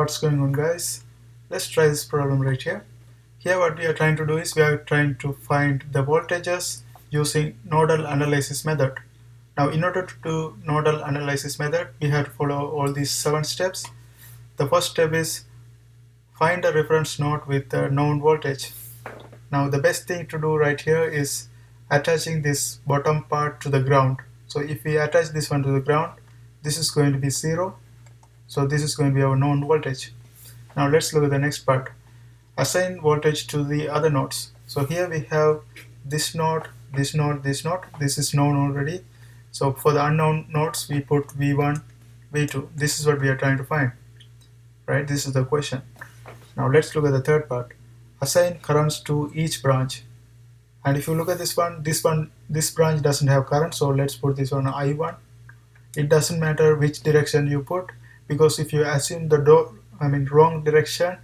What's going on, guys? Let's try this problem right here. Here what we are trying to do is we are trying to find the voltages using nodal analysis method. Now in order to do nodal analysis method, we have to follow all these 7 steps. The first step is find a reference node with the known voltage. Now the best thing to do right here is attaching this bottom part to the ground. So if we attach this one to the ground, this is going to be 0. So this is going to be our known voltage. Now let's look at the next part. Assign voltage to the other nodes. So here we have this node, this node, this node. This is known already. So for the unknown nodes, we put V1, V2. This is what we are trying to find, right? This is the question. Now let's look at the third part. Assign currents to each branch. And if you look at this branch doesn't have current. So let's put this on I1. It doesn't matter which direction you put, because if you assume the wrong direction,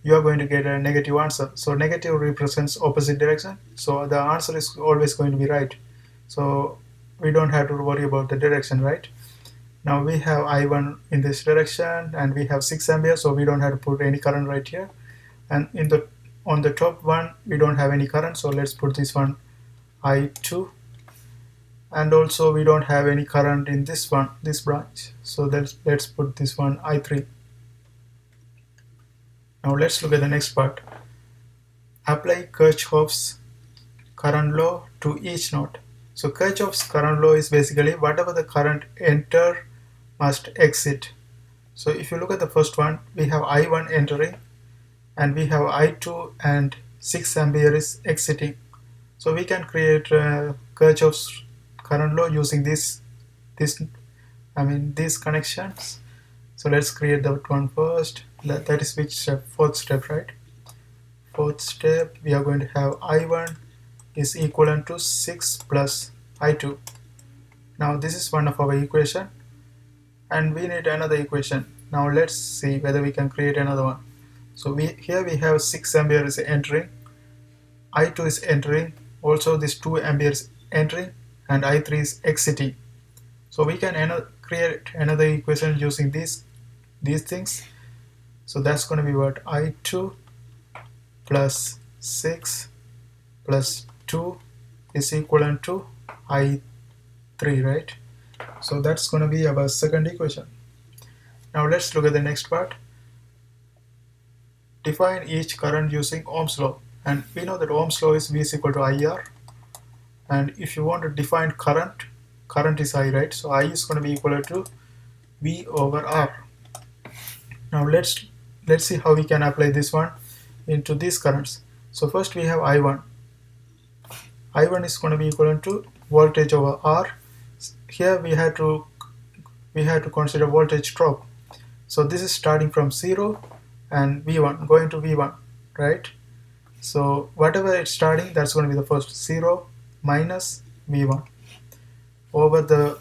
you are going to get a negative answer. So negative represents opposite direction, so the answer is always going to be right. So we don't have to worry about the direction, right? Now we have I1 in this direction and we have 6 amperes, so we don't have to put any current right here. And on the top one we don't have any current, so let's put this one I2. And also we don't have any current in this branch, so let's put this one I3. Now let's look at the next part. Apply Kirchhoff's current law to each node. So Kirchhoff's current law is basically whatever the current enter must exit. So if you look at the first one, we have I1 entering and we have I2 and 6 ampere is exiting. So we can create Kirchhoff's current law using these connections. So let's create that one first. That is which step? Fourth step, right? Fourth step, we are going to have I1 is equivalent to 6 plus I2. Now this is one of our equation and we need another equation. Now let's see whether we can create another one. So here we have 6 ampere is entering, I2 is entering, also this 2 ampere is entering, and I3 is exiting. So we can create another equation using these things. So that's going to be what? I2 plus 6 plus 2 is equivalent to I3, right? So that's going to be our second equation. Now let's look at the next part. Define each current using Ohm's law. And we know that Ohm's law is V is equal to IR. And if you want to define current is I, right? So I is going to be equal to V over R. Now let's see how we can apply this one into these currents. So first we have I1. I1 is going to be equivalent to voltage over R. Here we had to consider voltage drop. So this is starting from 0 and V1 going to V1, right? So whatever it's starting, that's going to be the first 0 minus V1 over the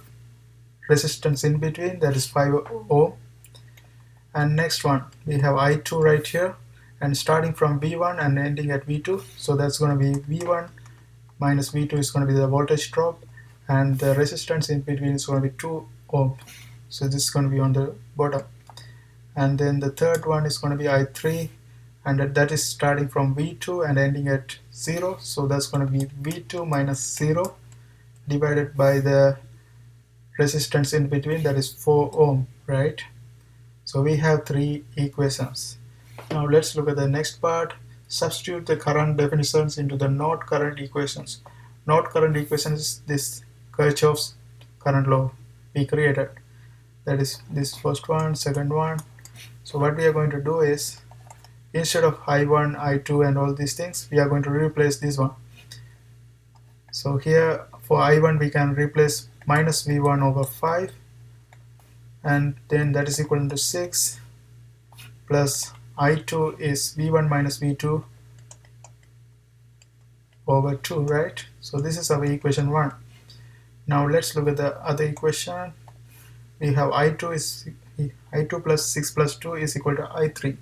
resistance in between, that is 5 ohm. And next one we have I2 right here, and starting from V1 and ending at V2, so that's going to be V1 minus V2 is going to be the voltage drop, and the resistance in between is going to be 2 ohm, so this is going to be on the bottom. And then the third one is going to be I3, and that is starting from V2 and ending at 0, so that's going to be V2 minus 0 divided by the resistance in between, that is 4 ohm, right? So we have 3 equations. Now let's look at the next part. Substitute the current definitions into the node current equations. Node current equations is this Kirchhoff's current law we created. That is this first one, second one. So what we are going to do is, instead of I1, I2 and all these things, we are going to replace this one. So here for I1 we can replace minus V1 over 5, and then that is equal to 6 plus I2 is V1 minus V2 over 2, right? So this is our equation 1. Now let's look at the other equation. We have I2 plus 6 plus 2 is equal to I3.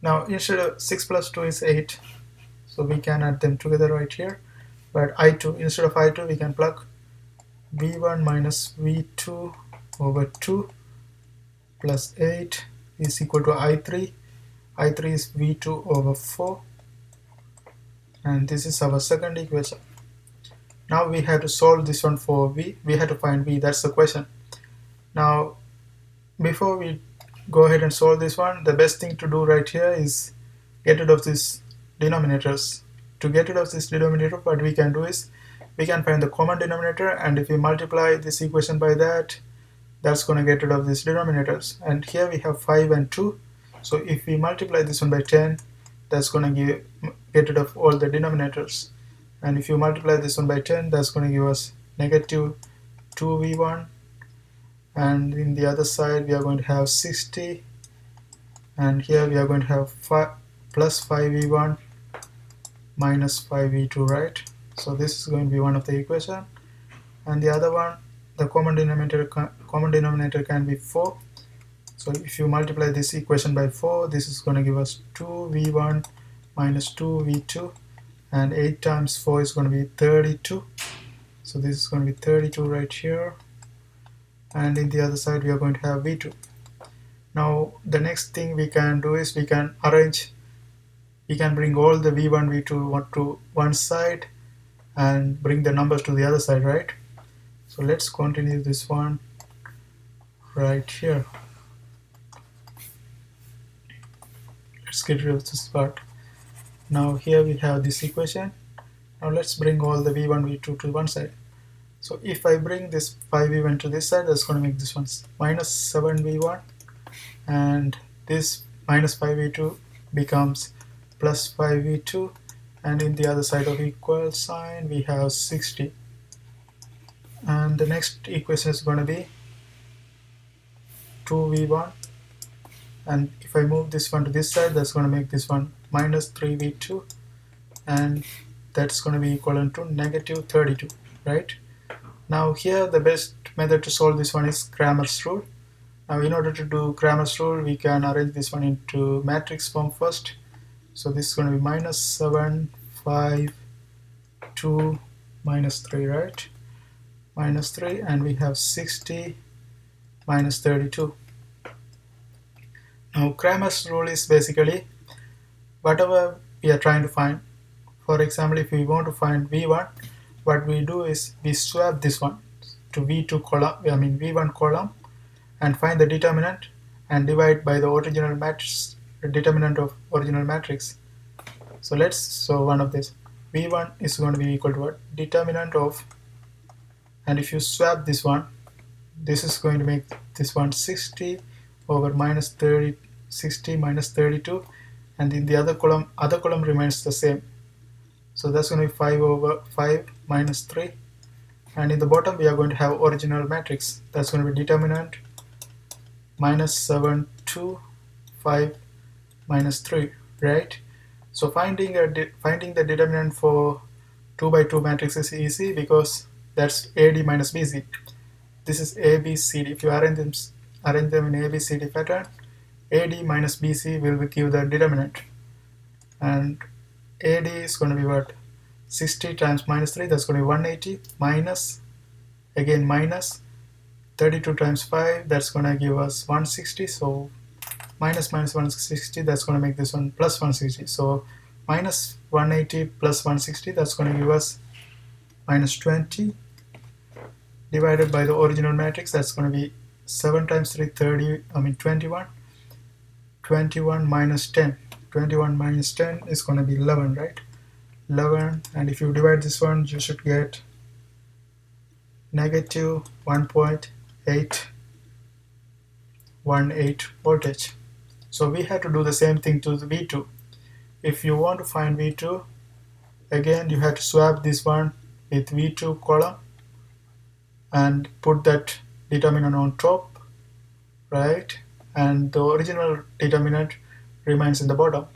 Now instead of 6 plus 2 is 8, so we can add them together right here. But I2, instead of I2 we can plug V1 minus V2 over 2 plus 8 is equal to I3. I3 is V2 over 4, and this is our second equation. Now we have to solve this one for V. We have to find V, that's the question. Now before we go ahead and solve this one, the best thing to do right here is get rid of these denominators. To get rid of this denominator, what we can do is we can find the common denominator, and if we multiply this equation by that, that's going to get rid of these denominators. And here we have 5 and 2, so if we multiply this one by 10, that's going to get rid of all the denominators. And if you multiply this one by 10, that's going to give us negative 2v1, and in the other side we are going to have 60, and here we are going to have plus 5v1 minus 5v2, right? So this is going to be one of the equation, and the other one, the common denominator can be 4. So if you multiply this equation by 4, this is going to give us 2v1 minus 2v2, and 8 times 4 is going to be 32. So this is going to be 32 right here, and in the other side we are going to have v2. Now the next thing we can do is we can bring all the v1 v2 to one side and bring the numbers to the other side, right? So let's continue this one right here. Let's get rid of this part. Now here we have this equation. Now let's bring all the v1 v2 to one side. So if I bring this 5v1 to this side, that's going to make this one minus 7v1, and this minus 5v2 becomes plus 5v2, and in the other side of equal sign we have 60. And the next equation is going to be 2v1, and if I move this one to this side, that's going to make this one minus 3v2, and that's going to be equivalent to negative 32, right? Now here the best method to solve this one is Cramer's rule. Now in order to do Cramer's rule, we can arrange this one into matrix form first. So this is going to be minus 7, 5, 2, minus 3, right? Minus 3, and we have 60 minus 32. Now Cramer's rule is basically whatever we are trying to find. For example, if we want to find v1, what we do is we swap this one to v2 column, v1 column, and find the determinant and divide by the original matrix, the determinant of original matrix. So one of this v1 is going to be equal to what? Determinant of, and if you swap this one, this is going to make this one 60 over minus 30, 60 minus 32, and in the other column remains the same. So that's going to be 5 over 5 minus 3, and in the bottom we are going to have original matrix. That's going to be determinant minus 7, 2, 5 minus 3, right? So finding the determinant for 2 by 2 matrix is easy because that's AD minus BC. This is ABCD. If you arrange them in ABCD pattern, AD minus BC will give the determinant, and AD is going to be what? 60 times minus 3, that's going to be 180, minus, again minus, 32 times 5, that's going to give us 160, so minus 160, that's going to make this one plus 160, so minus 180 plus 160, that's going to give us minus 20, divided by the original matrix, that's going to be 7 times 3, 21, 21 minus 10, 21 minus 10 is going to be 11, right? 11, and if you divide this one, you should get negative 1.818 voltage. So we have to do the same thing to the V2. If you want to find V2, again you have to swap this one with V2 column and put that determinant on top, right? And the original determinant remains in the bottom.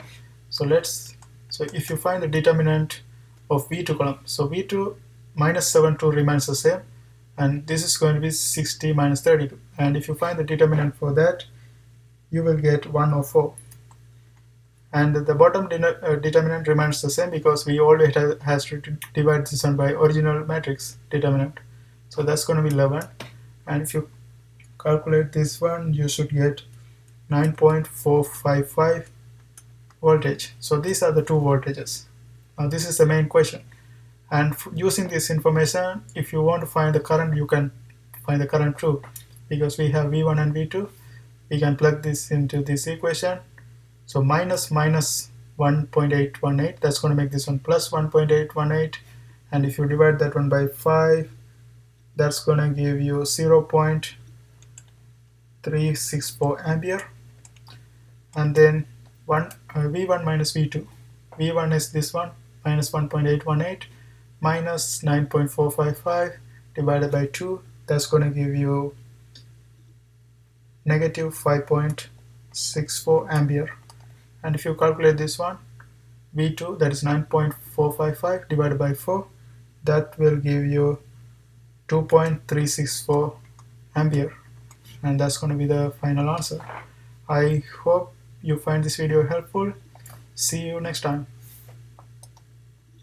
So if you find the determinant of V2 column, so V2 minus 72 remains the same, and this is going to be 60 minus 32, and if you find the determinant for that, you will get 104, and the bottom determinant remains the same because we always has to divide this one by original matrix determinant, so that's going to be 11, and if you calculate this one, you should get 9.455 voltage. So these are the two voltages. Now this is the main question, and using this information, if you want to find the current, you can find the current too, because we have V1 and V2. We can plug this into this equation. So minus 1.818, that's going to make this one plus 1.818, and if you divide that one by 5, that's going to give you 0.364 ampere. And then V1 minus V2. V1 is this one, minus 1.818 minus 9.455 divided by 2, that's going to give you negative 5.64 ampere. And if you calculate this one, V2, that is 9.455 divided by 4, that will give you 2.364 ampere, and that's going to be the final answer. I hope you find this video helpful. See you next time.